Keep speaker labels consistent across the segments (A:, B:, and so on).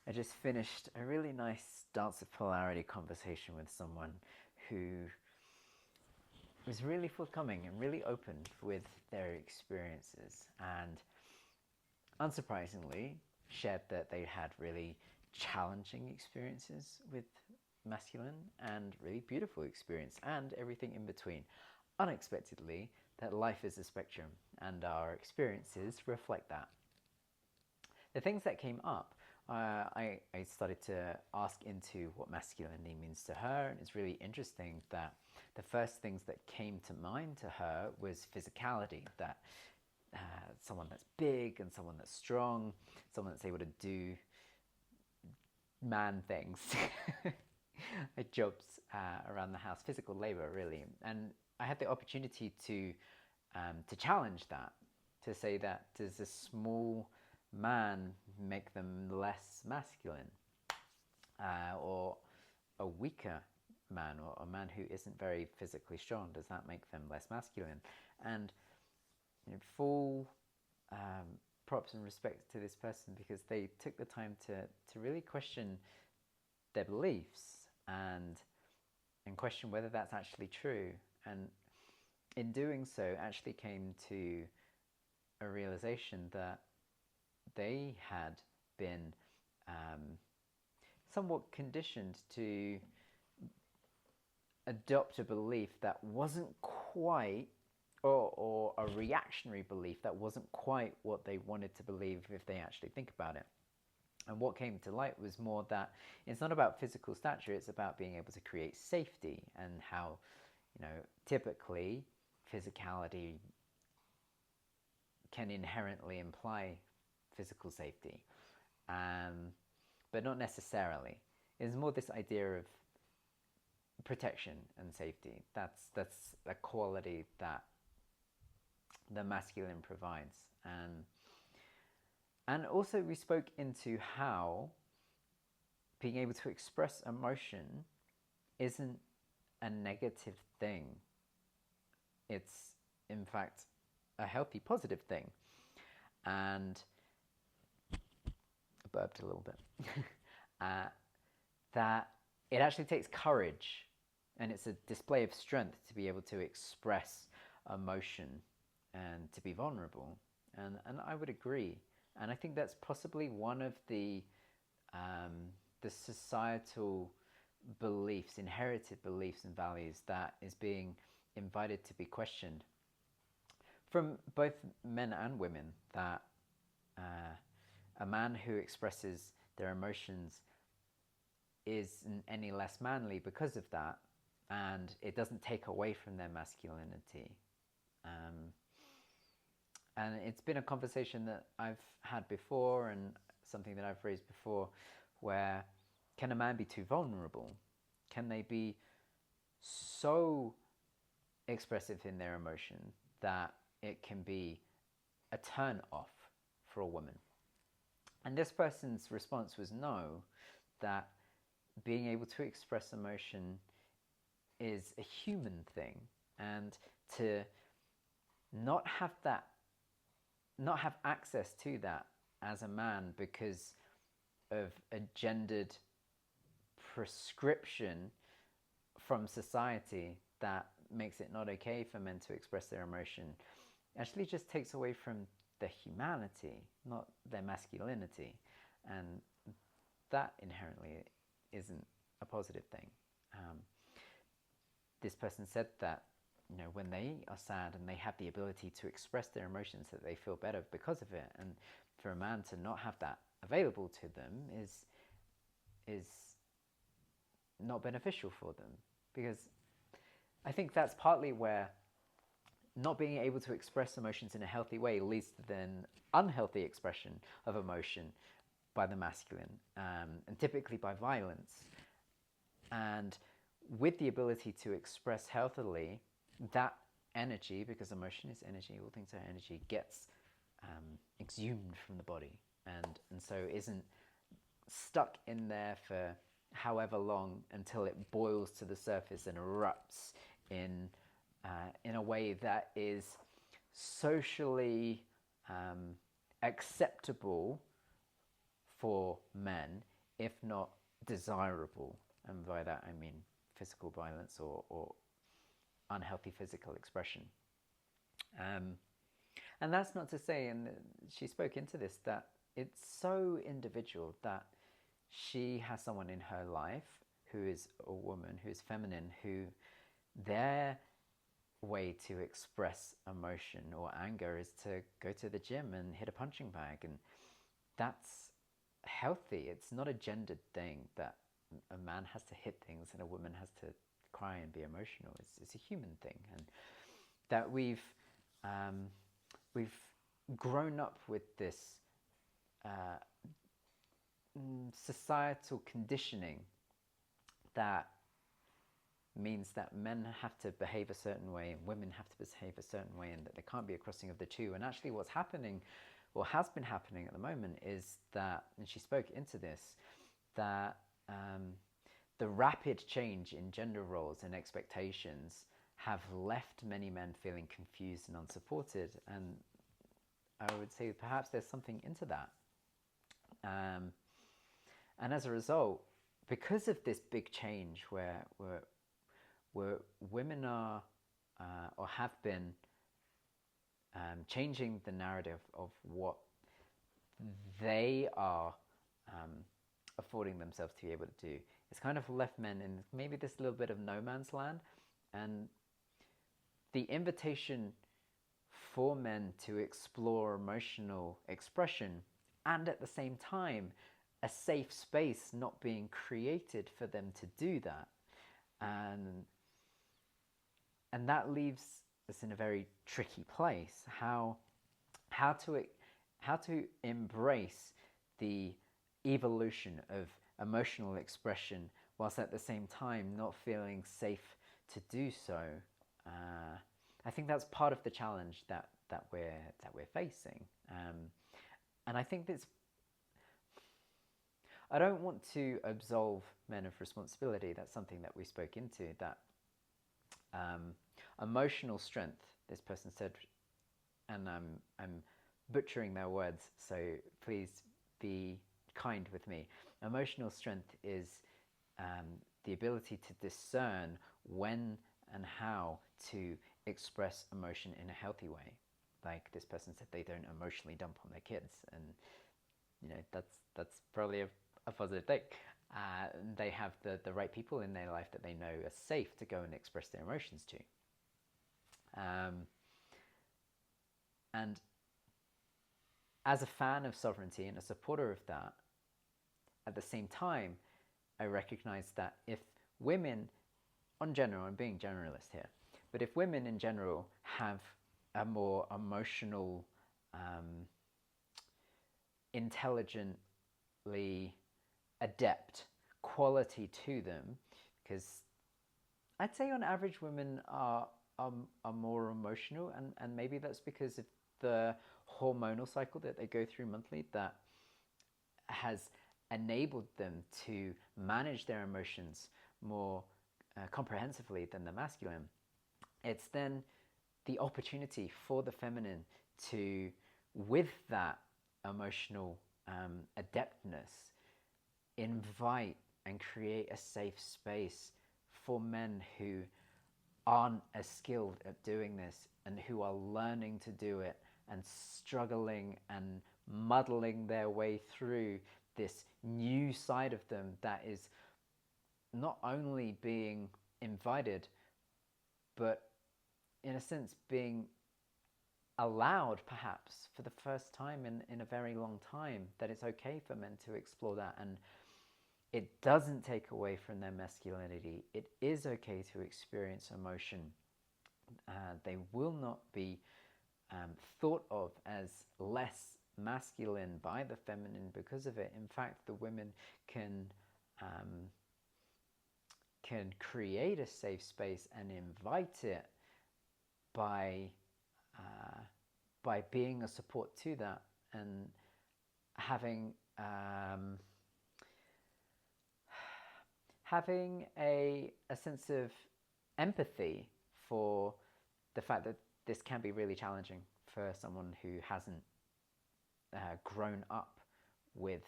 A: I just finished a really nice Dance of Polarity conversation with someone who was really forthcoming and really open with their experiences, and unsurprisingly shared that they had really challenging experiences with masculine and really beautiful experience and everything in between. Unexpectedly, that life is a spectrum and our experiences reflect that. The things that came up, I started to ask into what masculinity means to her, and it's really interesting that the first things that came to mind to her was physicality, that someone that's big and someone that's strong, someone that's able to do man things, jobs around the house, physical labor, really. And I had the opportunity to challenge that, to say that does a small man make them less masculine, or a weaker man, or a man who isn't very physically strong, does that make them less masculine? And full props and respect to this person, because they took the time to really question their beliefs and question whether that's actually true. And in doing so, actually came to a realization that they had been somewhat conditioned to adopt a belief that wasn't quite, or a reactionary belief that wasn't quite what they wanted to believe if they actually think about it. And what came to light was more that it's not about physical stature, it's about being able to create safety, and how, typically physicality can inherently imply physical safety, but not necessarily. It's more this idea of protection and safety. That's a quality that the masculine provides. And also we spoke into how being able to express emotion isn't a negative thing. It's, in fact, a healthy, positive thing. And I burped a little bit. That it actually takes courage, and it's a display of strength to be able to express emotion and to be vulnerable. And I would agree. And I think that's possibly one of the societal beliefs, inherited beliefs and values, that is being invited to be questioned from both men and women, that a man who expresses their emotions isn't any less manly because of that, and it doesn't take away from their masculinity. And it's been a conversation that I've had before, and something that I've raised before, where can a man be too vulnerable? Can they be so expressive in their emotion that it can be a turn off for a woman? And this person's response was no, that being able to express emotion is a human thing, and to not have access to that as a man because of a gendered prescription from society that makes it not okay for men to express their emotion, actually just takes away from their humanity, not their masculinity. And that inherently isn't a positive thing. This person said that when they are sad and they have the ability to express their emotions, that they feel better because of it. And for a man to not have that available to them is not beneficial for them, because I think that's partly where not being able to express emotions in a healthy way leads to then unhealthy expression of emotion by the masculine, and typically by violence. And with the ability to express healthily, that energy, because emotion is energy, all things are energy, gets exhumed from the body, and so isn't stuck in there for however long until it boils to the surface and erupts in a way that is socially acceptable for men, if not desirable, and by that I mean physical violence or unhealthy physical expression. And that's not to say, and she spoke into this, that it's so individual that she has someone in her life who is a woman, who is feminine, who their way to express emotion or anger is to go to the gym and hit a punching bag. And that's healthy. It's not a gendered thing that a man has to hit things and a woman has to cry and be emotional. It's a human thing. And that we've grown up with this societal conditioning that means that men have to behave a certain way and women have to behave a certain way, and that there can't be a crossing of the two. And actually what's happening, or has been happening at the moment, is that, and she spoke into this, that the rapid change in gender roles and expectations have left many men feeling confused and unsupported. And I would say perhaps there's something into that. And as a result, because of this big change where women are or have been changing the narrative of what they are affording themselves to be able to do, it's kind of left men in maybe this little bit of no man's land. And the invitation for men to explore emotional expression, and at the same time a safe space not being created for them to do that, and that leaves us in a very tricky place. How to embrace the evolution of emotional expression whilst at the same time not feeling safe to do so. I think that's part of the challenge that we're facing, and I think that's. I don't want to absolve men of responsibility. That's something that we spoke into. That emotional strength. This person said, and I'm butchering their words, so please be kind with me. Emotional strength is the ability to discern when and how to express emotion in a healthy way. Like this person said, they don't emotionally dump on their kids, and that's probably a positive thing. They have the right people in their life that they know are safe to go and express their emotions to. And as a fan of sovereignty and a supporter of that, at the same time, I recognize that if women, on general, I'm being generalist here, but if women in general have a more emotional, intelligently adept quality to them, because I'd say on average women are more emotional, and maybe that's because of the hormonal cycle that they go through monthly that has enabled them to manage their emotions more comprehensively than the masculine. It's then the opportunity for the feminine to, with that emotional adeptness, invite and create a safe space for men who aren't as skilled at doing this and who are learning to do it and struggling and muddling their way through this new side of them that is not only being invited, but in a sense being allowed, perhaps for the first time in a very long time, that it's okay for men to explore that. And it doesn't take away from their masculinity. It is okay to experience emotion. They will not be thought of as less masculine by the feminine because of it. In fact, the women can create a safe space and invite it by being a support to that, and having a sense of empathy for the fact that this can be really challenging for someone who hasn't grown up with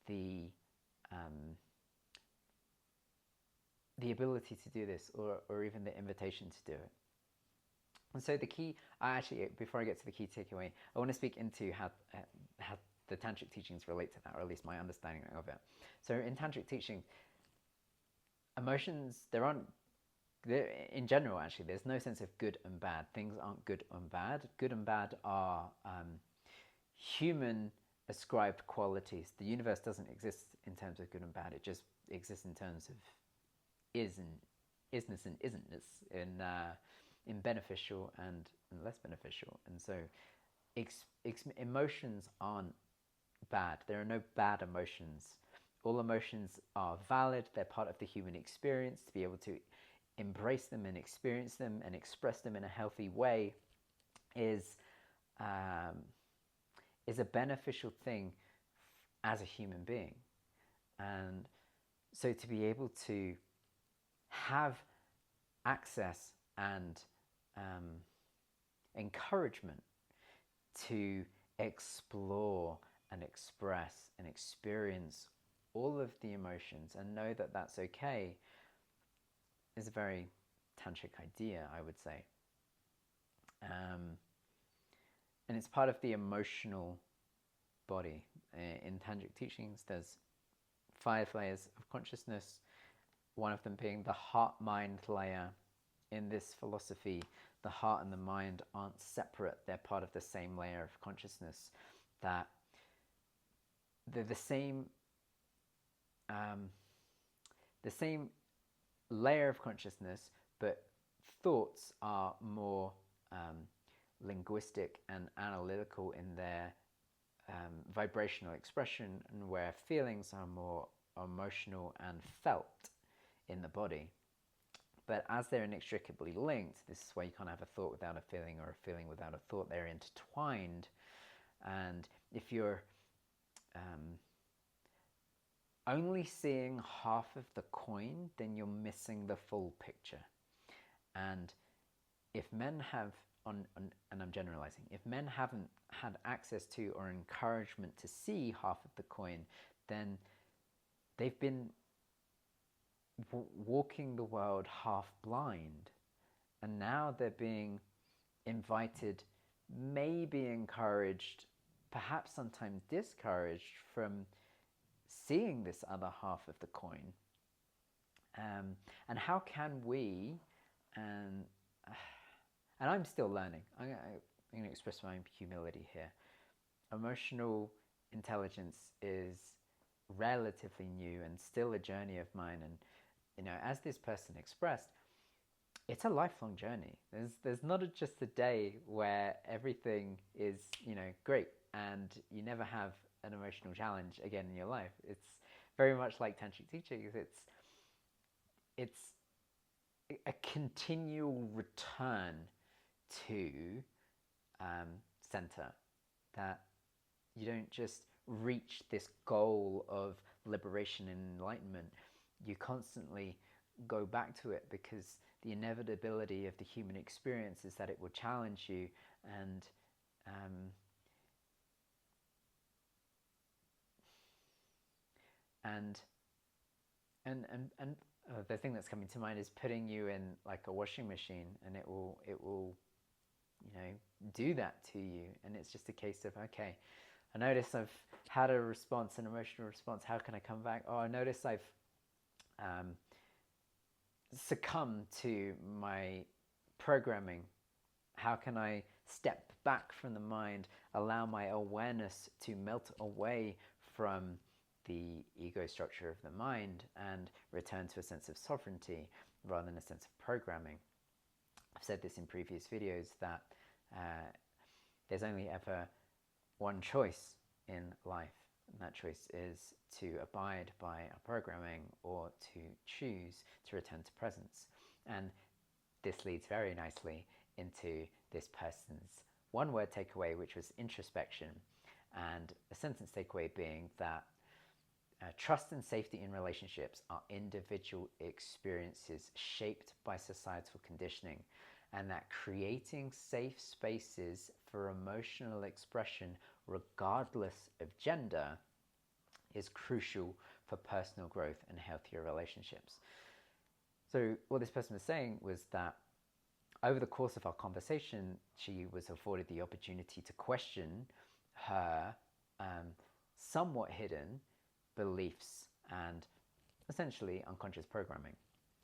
A: the the ability to do this, or even the invitation to do it. And so the key, before I get to the key takeaway, I want to speak into how the Tantric teachings relate to that, or at least my understanding of it. So in Tantric teaching, emotions, in general, actually, there's no sense of good and bad. Things aren't good and bad. Good and bad are human ascribed qualities. The universe doesn't exist in terms of good and bad. It just exists in terms of isness and isn't-ness, in beneficial and less beneficial. And so emotions aren't bad. There are no bad emotions. All emotions are valid. They're part of the human experience. To be able to embrace them and experience them and express them in a healthy way is a beneficial thing as a human being. And so to be able to have access and encouragement to explore and express and experience all of the emotions and know that that's okay is a very tantric idea, I would say. And it's part of the emotional body. In tantric teachings, there's 5 layers of consciousness, one of them being the heart-mind layer. In this philosophy, the heart and the mind aren't separate. They're part of the same layer of consciousness. That they're the same layer of consciousness, but thoughts are more linguistic and analytical in their vibrational expression, and where feelings are more emotional and felt in the body. But as they're inextricably linked, this is why you can't have a thought without a feeling, or a feeling without a thought. They're intertwined. And if you're only seeing half of the coin, then you're missing the full picture. And if men have, and I'm generalizing, if men haven't had access to or encouragement to see half of the coin, then they've been walking the world half blind, and now they're being invited, maybe encouraged, perhaps sometimes discouraged from seeing this other half of the coin. And how can we, and I'm still learning, I'm going to express my humility here. Emotional intelligence is relatively new and still a journey of mine, and as this person expressed, it's a lifelong journey. There's not just a day where everything is great and you never have an emotional challenge again in your life. It's very much like tantric teachings. It's a continual return to center, that you don't just reach this goal of liberation and enlightenment. You constantly go back to it, because the inevitability of the human experience is that it will challenge you, and the thing that's coming to mind is putting you in like a washing machine, and it will do that to you. And it's just a case of, okay, I notice I've had a response, an emotional response. How can I come back? Oh, I notice I've succumbed to my programming. How can I step back from the mind, allow my awareness to melt away from the ego structure of the mind, and return to a sense of sovereignty rather than a sense of programming? I've said this in previous videos, that there's only ever one choice in life, and that choice is to abide by our programming, or to choose to return to presence. And this leads very nicely into this person's one-word takeaway, which was introspection, and a sentence takeaway being that trust and safety in relationships are individual experiences shaped by societal conditioning, and that creating safe spaces for emotional expression, regardless of gender, is crucial for personal growth and healthier relationships. So what this person was saying was that over the course of our conversation, she was afforded the opportunity to question her somewhat hidden beliefs and essentially unconscious programming.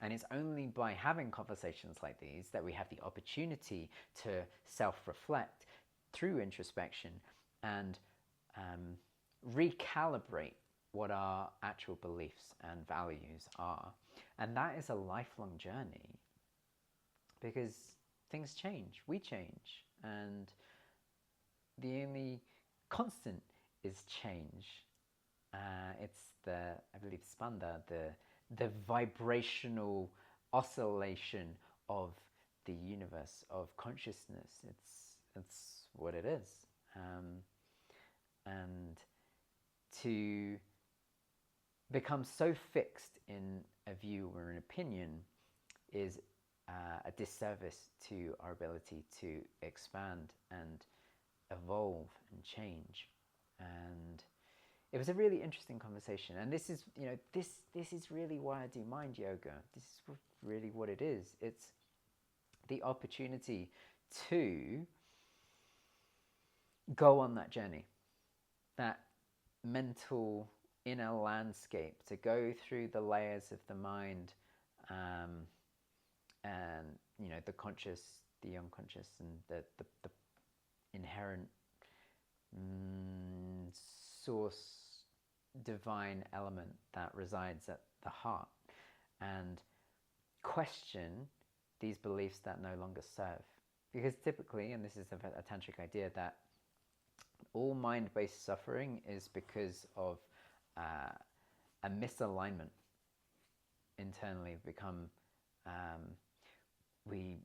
A: And it's only by having conversations like these that we have the opportunity to self-reflect through introspection and recalibrate what our actual beliefs and values are. And that is a lifelong journey, because things change, we change, and the only constant is change. It's I believe spanda, the vibrational oscillation of the universe, of consciousness. It's what it is. And to become so fixed in a view or an opinion is a disservice to our ability to expand and evolve and change. And it was a really interesting conversation. And this is, this is really why I do mind yoga. This is really what it is. It's the opportunity to go on that journey, that mental inner landscape, to go through the layers of the mind, and the conscious, the unconscious, and the inherent source divine element that resides at the heart, and question these beliefs that no longer serve. Because typically, and this is a tantric idea, that all mind-based suffering is because of a misalignment internally. We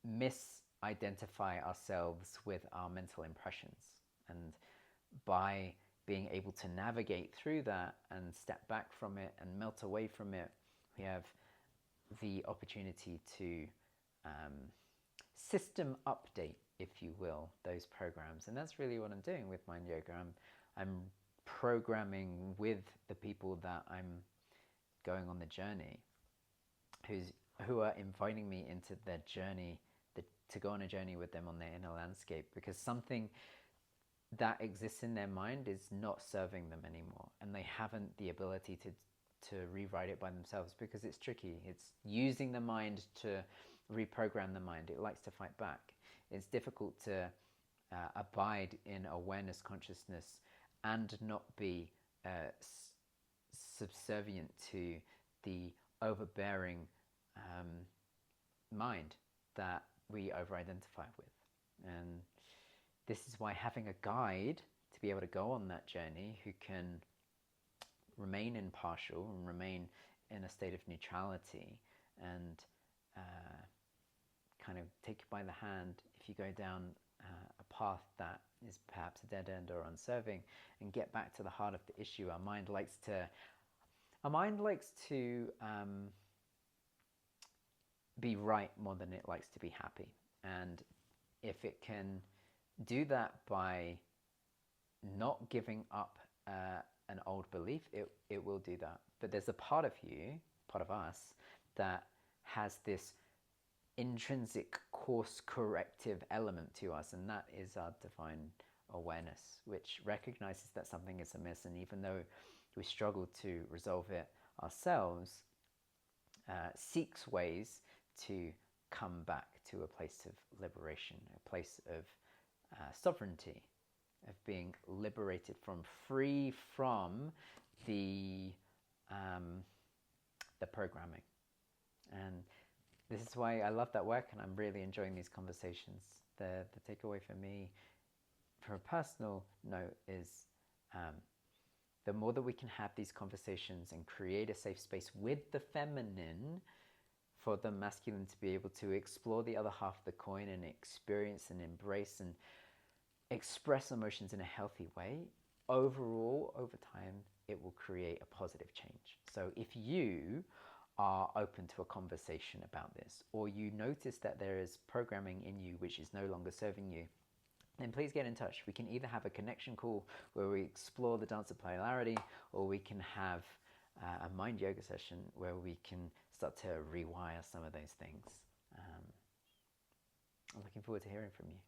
A: misidentify ourselves with our mental impressions, and by being able to navigate through that and step back from it and melt away from it, we have the opportunity to system update, if you will, those programs. And that's really what I'm doing with Mind Yoga. I'm programming with the people that I'm going on the journey, who are inviting me into their journey, to go on a journey with them on their inner landscape, because something that exists in their mind is not serving them anymore, and they haven't the ability to rewrite it by themselves, because it's tricky. It's using the mind to reprogram the mind. It likes to fight back. It's difficult to abide in awareness consciousness and not be subservient to the overbearing mind that we over-identify with. And this is why having a guide to be able to go on that journey, who can remain impartial and remain in a state of neutrality, and kind of take you by the hand if you go down a path that is perhaps a dead end or unserving, and get back to the heart of the issue. Our mind likes to be right more than it likes to be happy. And if it can do that by not giving up an old belief, it will do that. But there's a part of you, part of us, that has this intrinsic course corrective element to us, and that is our divine awareness, which recognizes that something is amiss, and even though we struggle to resolve it ourselves, seeks ways to come back to a place of liberation, a place of sovereignty, of being liberated free from the programming. And this is why I love that work, and I'm really enjoying these conversations. The takeaway for me, for a personal note, is the more that we can have these conversations and create a safe space with the feminine, for the masculine to be able to explore the other half of the coin and experience and embrace and express emotions in a healthy way, overall, over time, it will create a positive change. So if you are open to a conversation about this, or you notice that there is programming in you which is no longer serving you, then please get in touch. We can either have a connection call where we explore the dance of polarity, or we can have a mind yoga session where we can start to rewire some of those things. I'm looking forward to hearing from you.